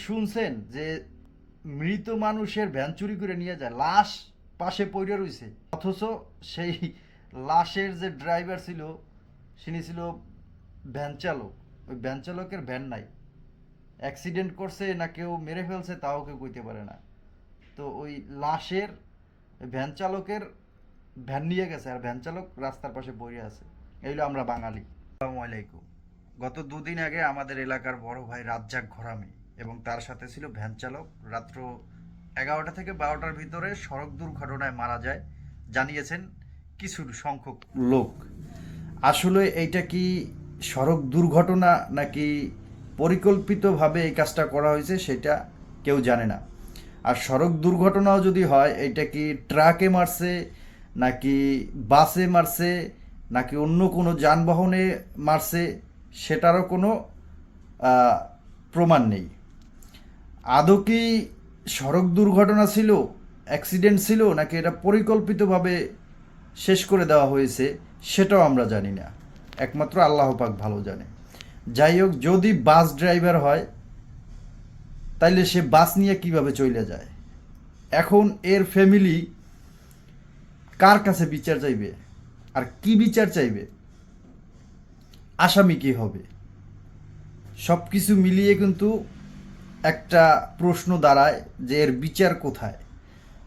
শুনছেন যে মৃত মানুষের ভ্যান চুরি করে নিয়ে যায়, লাশ পাশে পড়ে রইছে, অথচ সেই লাশের যে ড্রাইভার ছিল তিনি ছিল ভ্যান চালক। ওই ভ্যান চালকের ভ্যান নাই, অ্যাক্সিডেন্ট করছে না কেউ মেরে ফেলছে তাও কেউ কইতে পারে না। তো ওই লাশের ভ্যান চালকের ভ্যান নিয়ে গেছে আর ভ্যান চালক রাস্তার পাশে পড়ে আছে। এইগুলো আমরা বাঙালি। আসসালামু আলাইকুম। গত দুদিন আগে আমাদের এলাকার বড় ভাই রাজ্জাক ঘরামি এবং তার সাথে ছিল ভ্যান চালক রাত্র 11টা থেকে 12টার ভিতরে সড়ক দুর্ঘটনায় মারা যায় জানিয়েছেন কিছু সংখ্যক লোক। আসলে এইটা কি সড়ক দুর্ঘটনা নাকি পরিকল্পিতভাবে এই কাজটা করা হয়েছে সেটা কেউ জানে না। আর সড়ক দুর্ঘটনাও যদি হয় এটা কি ট্রাকে মারছে নাকি বাসে মারছে নাকি অন্য কোনো যানবাহনে মারছে সেটারও কোনো প্রমাণ নেই। আদৌ কি সড়ক দুর্ঘটনা ছিল, অ্যাক্সিডেন্ট ছিল, নাকি এটা পরিকল্পিতভাবে শেষ করে দেওয়া হয়েছে সেটাও আমরা জানি না, একমাত্র আল্লাহ পাক ভালো জানে। যাই হোক, যদি বাস ড্রাইভার হয় তাইলে সে বাস নিয়ে কিভাবে চলে যায়? এখন এর ফ্যামিলি কার কাছে বিচার চাইবে আর কি বিচার চাইবে? আসামি কি হবে? সব কিছু মিলিয়ে কিন্তু একটা প্রশ্ন দাঁড়ায় যে এর বিচার কোথায়।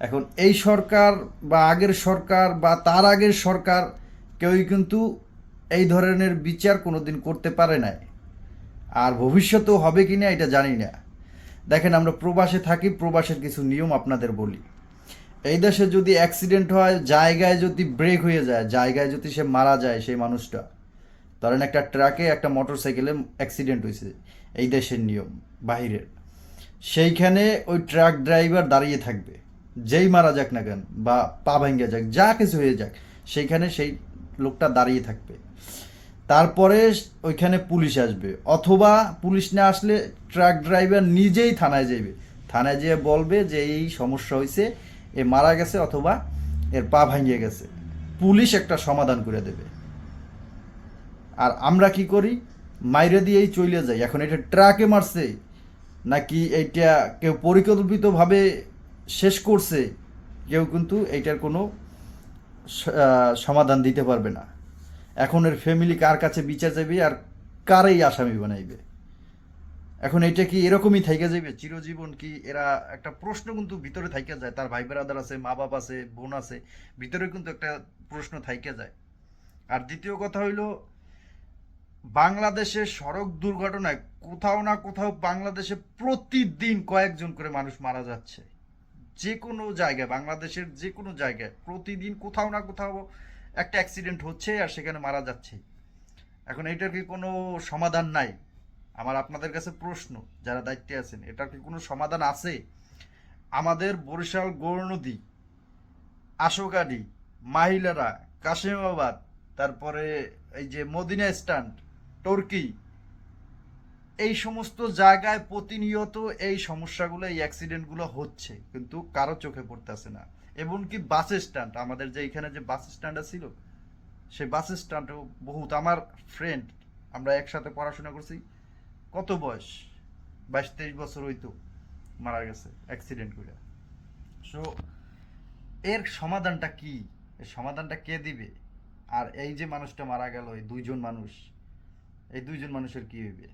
এখন এই সরকার বা আগের সরকার বা তার আগের সরকার কেউই কিন্তু এই ধরনের বিচার কোনোদিন করতে পারে নাই, আর ভবিষ্যতেও হবে কি না এটা জানি না। দেখেন, আমরা প্রবাসে থাকি, প্রবাসের কিছু নিয়ম আপনাদের বলি। এই দেশে যদি অ্যাক্সিডেন্ট হয়, জায়গায় যদি ব্রেক হয়ে যায়, জায়গায় যদি সে মারা যায় সেই মানুষটা, ধরেন একটা ট্রাকে একটা মোটর সাইকেলে অ্যাক্সিডেন্ট হয়েছে, এই দেশের নিয়ম বাহিরের, সেইখানে ওই ট্রাক ড্রাইভার দাঁড়িয়ে থাকবে, যেই মারা যাক না কেন বা পা ভেঙে যাক যা কিছু হয়ে যাক, সেইখানে সেই লোকটা দাঁড়িয়ে থাকবে। তারপরে ওইখানে পুলিশ আসবে, অথবা পুলিশ না আসলে ট্রাক ড্রাইভার নিজেই থানায় যাবে, থানায় যেয়ে বলবে যে এই সমস্যা হয়েছে, এ মারা গেছে অথবা এর পা ভাঙিয়ে গেছে, পুলিশ একটা সমাধান করে দেবে। আর আমরা কি করি? মাইরে দিয়েই চলে যাই। এখন এটা ট্রাকে মারছে নাকি এইটা কেউ পরিকল্পিতভাবে শেষ করছে, কেউ কিন্তু এইটার কোনো সমাধান দিতে পারবে না। এখন এর ফ্যামিলি কার কাছে বিচার চাইবে আর কারেই আসামি বানাইবে? এখন এটা কি এরকমই থাইকা যাবে চিরজীবন? কি এরা একটা প্রশ্ন কিন্তু ভিতরে থাইকা যায়, তার ভাই বেড়াদার আছে, মা বাপ আছে, বোন আছে, ভিতরে কিন্তু একটা প্রশ্ন থাইকা যায়। আর দ্বিতীয় কথা হইলো, বাংলাদেশের সড়ক দুর্ঘটনায় কোথাও না কোথাও বাংলাদেশে প্রতিদিন কয়েকজন করে মানুষ মারা যাচ্ছে। যে কোনো জায়গায়, বাংলাদেশের যে কোনো জায়গায় প্রতিদিন কোথাও না কোথাও একটা অ্যাক্সিডেন্ট হচ্ছে আর সেখানে মারা যাচ্ছে। এখন এটার কি কোনো সমাধান নাই? আমার আপনাদের কাছে প্রশ্ন, যারা দায়িত্বে আছেন, এটার কি কোনো সমাধান আছে? আমাদের বরিশাল গৌরনদী, আশোকাডি, মাহিলারা, কাশিমাবাদ, তারপরে এই যে মদিনা স্ট্যান্ড, টর্কি, এই সমস্ত জায়গায় প্রতিনিয়ত এই সমস্যাগুলো, এই অ্যাক্সিডেন্টগুলো হচ্ছে, কিন্তু কারো চোখে পড়তেছে না। এমনকি বাস স্ট্যান্ড, আমাদের যে এখানে যে বাস স্ট্যান্ড ছিল, সেই বাস স্ট্যান্ডেও বহুত আমার ফ্রেন্ড, আমরা একসাথে পড়াশোনা করছি, কত বয়স, 22-23 বছর হইতো, মারা গেছে অ্যাক্সিডেন্ট করে। সো এর সমাধানটা কি? এর সমাধানটা কে দিবে? আর এই যে মানুষটা মারা গেল, এই দুইজন মানুষ, এই দুইজন মানুষের কি হইবে?